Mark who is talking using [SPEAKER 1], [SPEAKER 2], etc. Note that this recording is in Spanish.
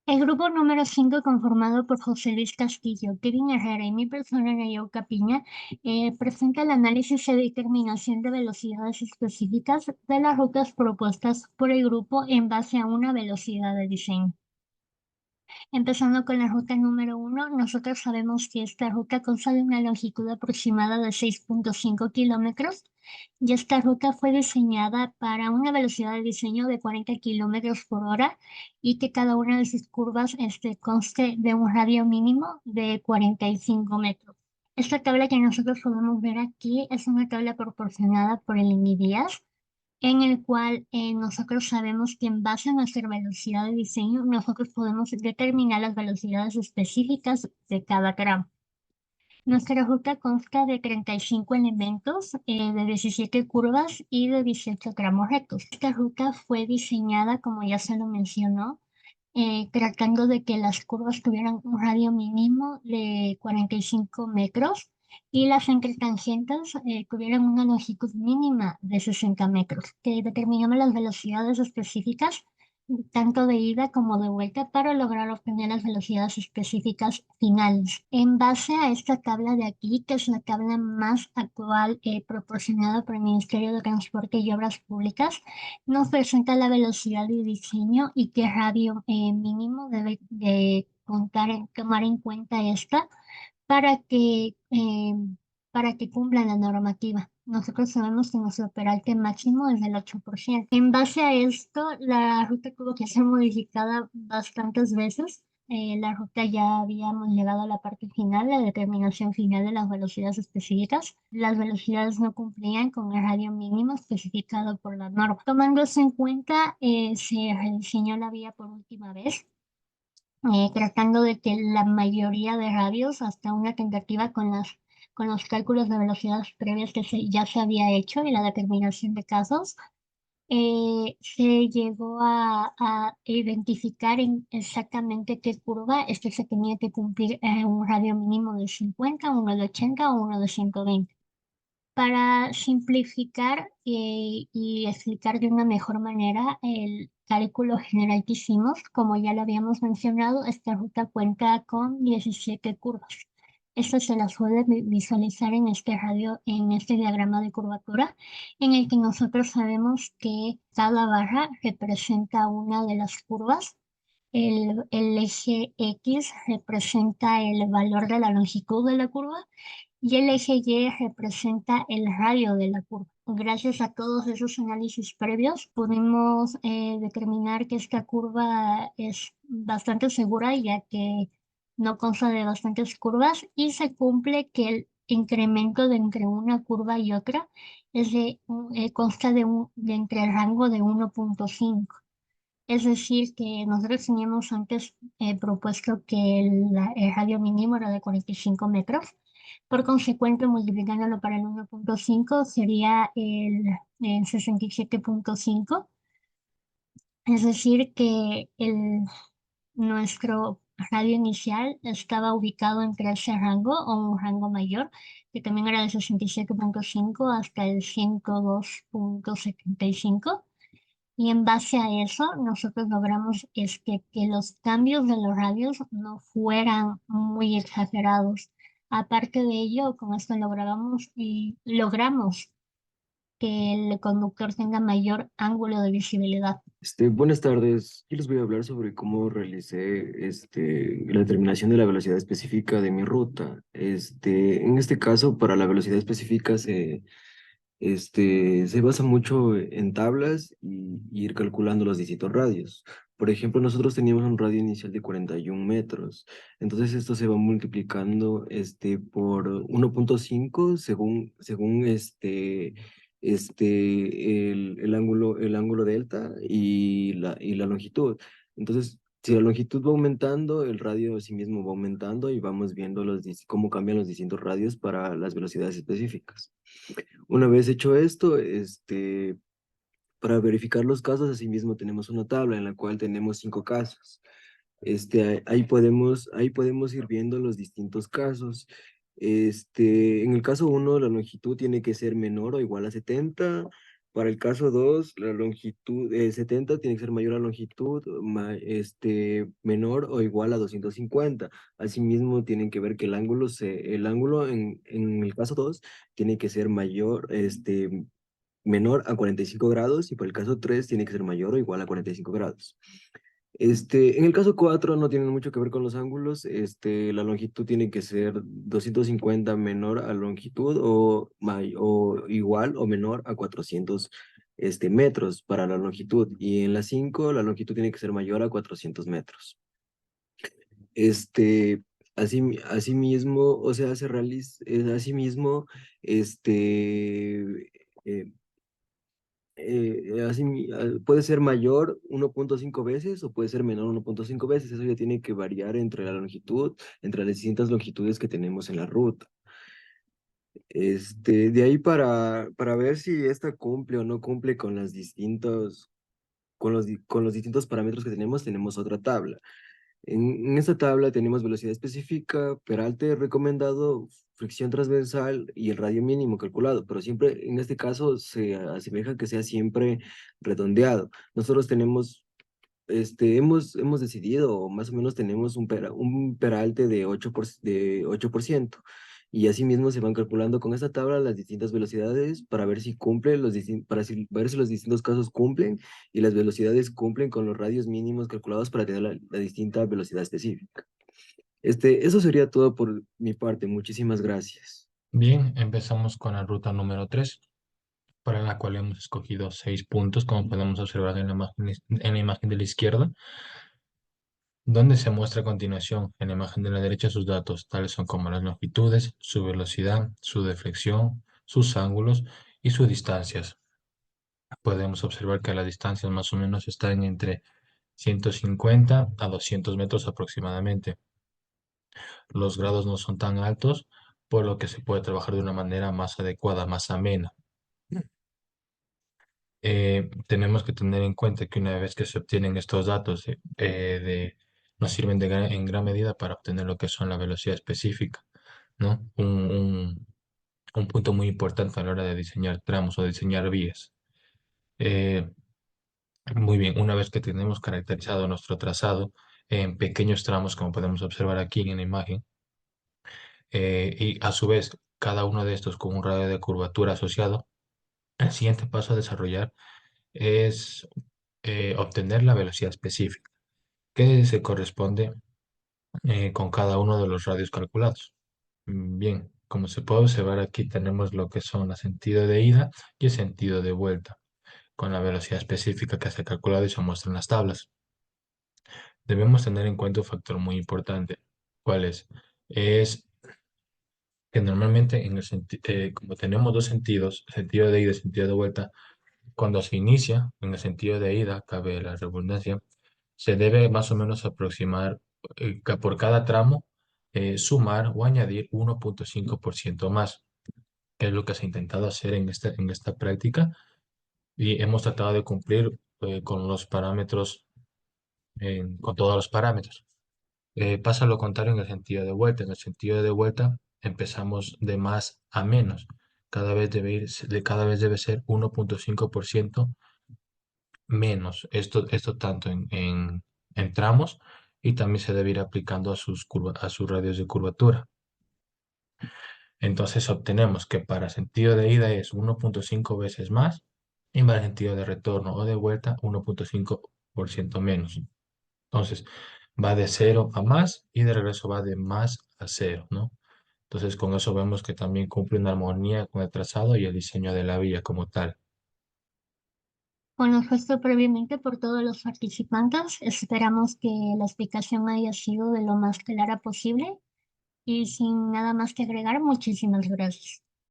[SPEAKER 1] El grupo número 5, conformado por José Luis Castillo, Kevin Herrera y mi persona, Nayauca Piña, presenta el análisis y determinación de velocidades específicas de las rutas propuestas por el grupo en base a una velocidad de diseño. Empezando con la ruta número 1, nosotros sabemos que esta ruta consta de una longitud aproximada de 6.5 kilómetros y esta ruta fue diseñada para una velocidad de diseño de 40 kilómetros por hora y que cada una de sus curvas conste de un radio mínimo de 45 metros. Esta tabla que nosotros podemos ver aquí es una tabla proporcionada por el NVIDIA en el cual nosotros sabemos que en base a nuestra velocidad de diseño, nosotros podemos determinar las velocidades específicas de cada tramo. Nuestra ruta consta de 35 elementos, de 17 curvas y de 18 tramos rectos. Esta ruta fue diseñada, como ya se lo mencionó, tratando de que las curvas tuvieran un radio mínimo de 45 metros y las entretangentes tuvieran una longitud mínima de 60 metros, que determinamos las velocidades específicas tanto de ida como de vuelta para lograr obtener las velocidades específicas finales. En base a esta tabla de aquí, que es la tabla más actual proporcionada por el Ministerio de Transporte y Obras Públicas, nos presenta la velocidad de diseño y qué radio mínimo debe de tomar en cuenta esta para para que cumpla la normativa. Nosotros sabemos que nuestro operalte máximo es del 8%. En base a esto, la ruta tuvo que ser modificada bastantes veces. La ruta ya habíamos llegado a la parte final, la determinación final de las velocidades específicas. Las velocidades no cumplían con el radio mínimo especificado por la norma. Tomando eso en cuenta, se rediseñó la vía por última vez, tratando de que la mayoría de radios, hasta una tentativa con los cálculos de velocidades previas que ya se había hecho y la determinación de casos, se llegó a identificar exactamente qué curva se tenía que cumplir un radio mínimo de 50, uno de 80 o uno de 120. Para simplificar y explicar de una mejor manera el cálculo general que hicimos, como ya lo habíamos mencionado, esta ruta cuenta con 17 curvas. Esto se las puede visualizar en este radio, en este diagrama de curvatura, en el que nosotros sabemos que cada barra representa una de las curvas. El eje X representa el valor de la longitud de la curva y el eje Y representa el radio de la curva. Gracias a todos esos análisis previos, pudimos determinar que esta curva es bastante segura, ya que no consta de bastantes curvas y se cumple que el incremento de entre una curva y otra consta de entre el rango de 1.5. Es decir, que nosotros teníamos antes propuesto que el radio mínimo era de 45 metros. Por consecuente, multiplicándolo para el 1.5 sería el 67.5. Es decir, que nuestro radio inicial estaba ubicado entre ese rango o un rango mayor, que también era de 67.5 hasta el 102.75. Y en base a eso, nosotros logramos que los cambios de los radios no fueran muy exagerados. Aparte de ello, con esto logramos que el conductor tenga mayor ángulo de visibilidad.
[SPEAKER 2] Buenas tardes. Yo les voy a hablar sobre cómo realicé la determinación de la velocidad específica de mi ruta. En este caso, para la velocidad específica se basa mucho en tablas y ir calculando los distintos radios. Por ejemplo, nosotros teníamos un radio inicial de 41 metros. Entonces esto se va multiplicando por 1.5 según el ángulo delta y la longitud. Entonces, si la longitud va aumentando, el radio sí mismo va aumentando y vamos viendo cómo cambian los distintos radios para las velocidades específicas. Una vez hecho esto, para verificar los casos, asimismo tenemos una tabla en la cual tenemos 5 casos. Ahí podemos ir viendo los distintos casos. En el caso 1, la longitud tiene que ser menor o igual a 70. Para el caso 2 la longitud 70 tiene que ser mayor a longitud, menor o igual a 250. Asimismo, tienen que ver que el ángulo en el caso 2 tiene que ser menor a 45 grados y para el caso 3 tiene que ser mayor o igual a 45 grados. En el caso 4 no tiene mucho que ver con los ángulos. La longitud tiene que ser 250 menor a longitud o igual o menor a 400 metros para la longitud. Y en la 5 la longitud tiene que ser mayor a 400 metros. Este, Asimismo, o sea, asimismo, eh, puede ser mayor 1.5 veces o puede ser menor 1.5 veces. Eso ya tiene que variar entre la longitud, entre las distintas longitudes que tenemos en la ruta. De ahí para ver si esta cumple o no cumple con con los distintos parámetros que tenemos otra tabla. En esta tabla tenemos velocidad específica, peralte recomendado, fricción transversal y el radio mínimo calculado, pero siempre en este caso se asemeja que sea siempre redondeado. Nosotros hemos decidido, o más o menos tenemos un peralte de 8%. Y asimismo se van calculando con esta tabla las distintas velocidades para ver si cumplen ver si los distintos casos cumplen y las velocidades cumplen con los radios mínimos calculados para tener la distinta velocidad específica. Eso sería todo por mi parte. Muchísimas gracias.
[SPEAKER 3] Bien, empezamos con la ruta número 3, para la cual hemos escogido 6 puntos, como podemos observar en la imagen de la izquierda, donde se muestra a continuación en la imagen de la derecha sus datos, tales son como las longitudes, su velocidad, su deflexión, sus ángulos y sus distancias. Podemos observar que las distancias más o menos están entre 150 a 200 metros aproximadamente. Los grados no son tan altos, por lo que se puede trabajar de una manera más adecuada, más amena. Tenemos que tener en cuenta que una vez que se obtienen estos datos, nos sirven en gran medida para obtener lo que son la velocidad específica, ¿no? Un punto muy importante a la hora de diseñar tramos o diseñar vías. Eh, Muy bien, una vez que tenemos caracterizado nuestro trazado en pequeños tramos, como podemos observar aquí en la imagen, y a su vez cada uno de estos con un radio de curvatura asociado, el siguiente paso a desarrollar es obtener la velocidad específica, que se corresponde con cada uno de los radios calculados. Bien, como se puede observar aquí tenemos lo que son el sentido de ida y el sentido de vuelta, con la velocidad específica que se ha calculado y se muestra en las tablas. Debemos tener en cuenta un factor muy importante. ¿Cuál es? Es que normalmente como tenemos dos sentidos, sentido de ida y sentido de vuelta, cuando se inicia en el sentido de ida, cabe la redundancia, se debe más o menos aproximar que por cada tramo, sumar o añadir 1.5% más, que es lo que se ha intentado hacer en esta práctica y hemos tratado de cumplir con los parámetros, con todos los parámetros. Pasa lo contrario en el sentido de vuelta. En el sentido de vuelta empezamos de más a menos. Cada vez debe ser 1.5% menos. Esto tanto en tramos y también se debe ir aplicando a sus radios de curvatura. Entonces obtenemos que para sentido de ida es 1.5 veces más y para sentido de retorno o de vuelta 1.5% menos. Entonces va de cero a más y de regreso va de más a cero, ¿no? Entonces con eso vemos que también cumple una armonía con el trazado y el diseño de la vía como tal.
[SPEAKER 1] Bueno, puesto previamente por todos los participantes, esperamos que la explicación haya sido de lo más clara posible y sin nada más que agregar, muchísimas gracias.